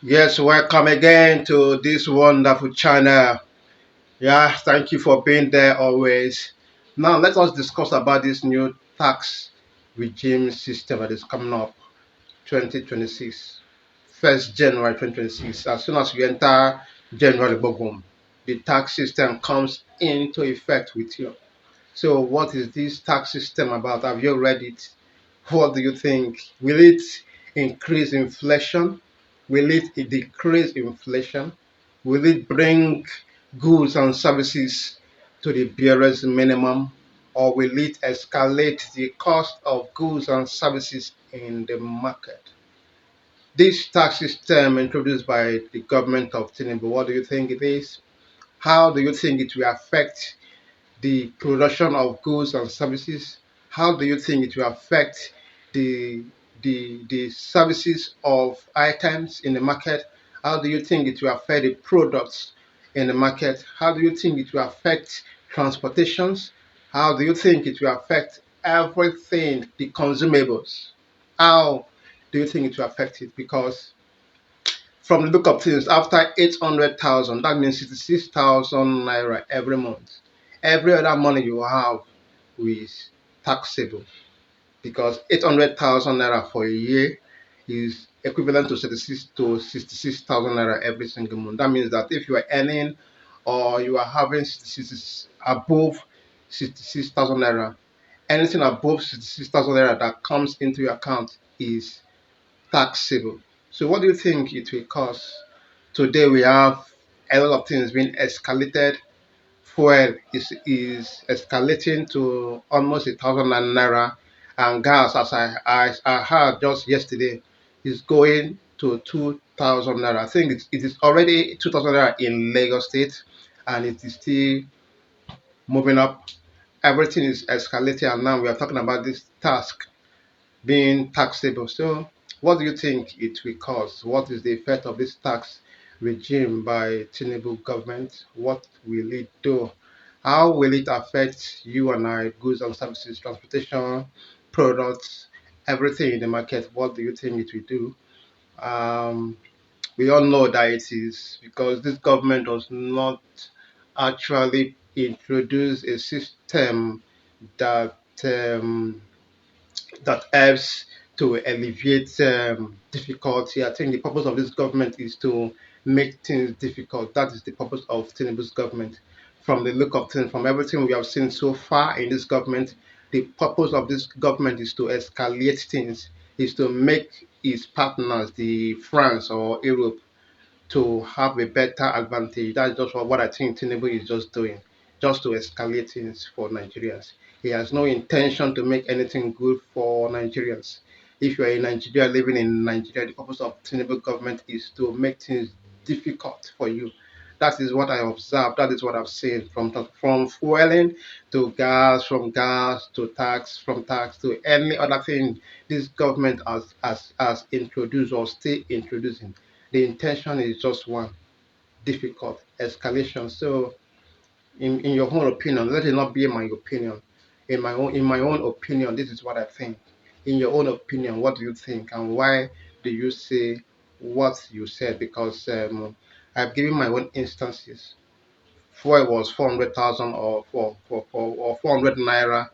Yes, welcome again to this wonderful channel. Yeah, thank you for being there always. Now let us discuss about this new tax regime system that is coming up 2026, 1st January 2026. As soon as you enter January, boom, the tax system comes into effect with you. So what is this tax system about? Have you read it? What do you think? Will it increase inflation? Will it decrease inflation? Will it bring goods and services to the barest minimum? Or will it escalate the cost of goods and services in the market? This tax system introduced by the government of Tinubu, what do you think it is? How do you think it will affect the production of goods and services? How do you think it will affect the the services of items in the market? How do you think it will affect the products in the market? How do you think it will affect transportations? How do you think it will affect everything, the consumables? How do you think it will affect it? Because from the look of things, after 800,000, that means 66,000 naira every month. Every other money you have is taxable because 800,000 naira for a year is equivalent to 66,000 naira every single month. That means that if you are earning or you are having 66, above 66,000 naira, anything above 66,000 naira that comes into your account is taxable. So what do you think it will cost? Today we have a lot of things being escalated. Fuel is escalating to almost 1,000 naira, and gas, as I heard just yesterday, is going to 2,000 naira. I think it is already 2,000 naira in Lagos State, and it is still moving up. Everything is escalating, and now we are talking about this task being taxable. So, what do you think it will cost? What is the effect of this tax regime by Tinubu government? What will it do? How will it affect you and I, goods and services, transportation, products, everything in the market? What do you think it will do? Um, we all know that it is because this government does not actually introduce a system that that helps to alleviate difficulty. I think the purpose of this government is to make things difficult. That is the purpose of Tinubu's government. From the look of things, from everything we have seen so far in this government, the purpose of this government is to escalate things, is to make its partners, the France or Europe, to have a better advantage. That's just what I think Tinubu is just doing, just to escalate things for Nigerians. He has no intention to make anything good for Nigerians. If you are in Nigeria, living in Nigeria, the purpose of Tinubu government is to make things difficult for you. That is what I observed. That is what I've seen from fueling to gas, from gas to tax, from tax to any other thing this government has introduced or still introducing. The intention is just one: difficult escalation. So, in your own opinion, let it not be my opinion. In my own opinion, this is what I think. In your own opinion, what do you think, and why do you say what you said? Because I've given my own instances. Fuel was 400,000 or 400 naira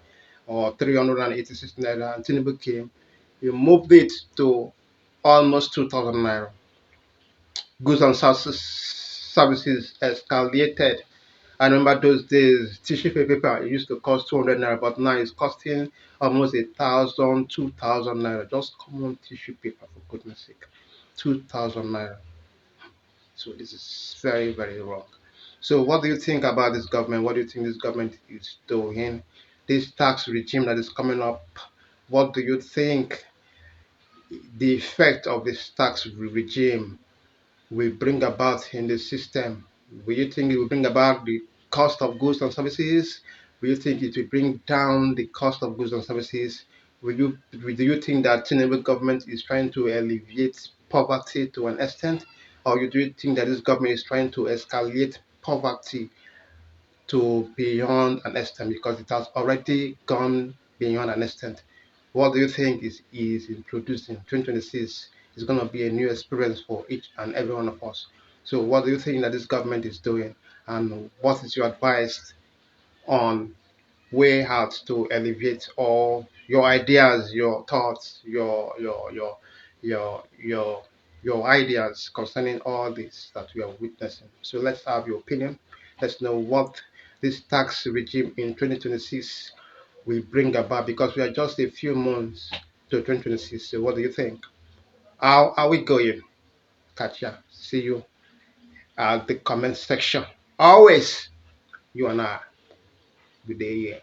or 386 naira, and Tinubu came. You moved it to almost 2,000 naira. Goods and services escalated. I remember those days, tissue paper used to cost 200 naira, but now it's costing almost 1,000, 2,000 naira. Just common tissue paper, for goodness sake, 2,000 naira. So this is very, very wrong. So what do you think about this government? What do you think this government is doing? This tax regime that is coming up, what do you think the effect of this tax regime will bring about in the system? Will you think it will bring about the cost of goods and services? Will you think it will bring down the cost of goods and services? Do you think that Tinubu government is trying to alleviate poverty to an extent, or do you think that this government is trying to escalate poverty to beyond an extent because it has already gone beyond an extent? What do you think is introducing 2026? It's going to be a new experience for each and every one of us. So, what do you think that this government is doing, and what is your advice on way out to alleviate all your ideas, your thoughts, your your ideas concerning all this that we are witnessing? So, let's have your opinion. Let's know what this tax regime in 2026 will bring about, because we are just a few months to 2026. So, what do you think? How are we going? Catch ya. See you at the comment section. Always, you and I, good day here.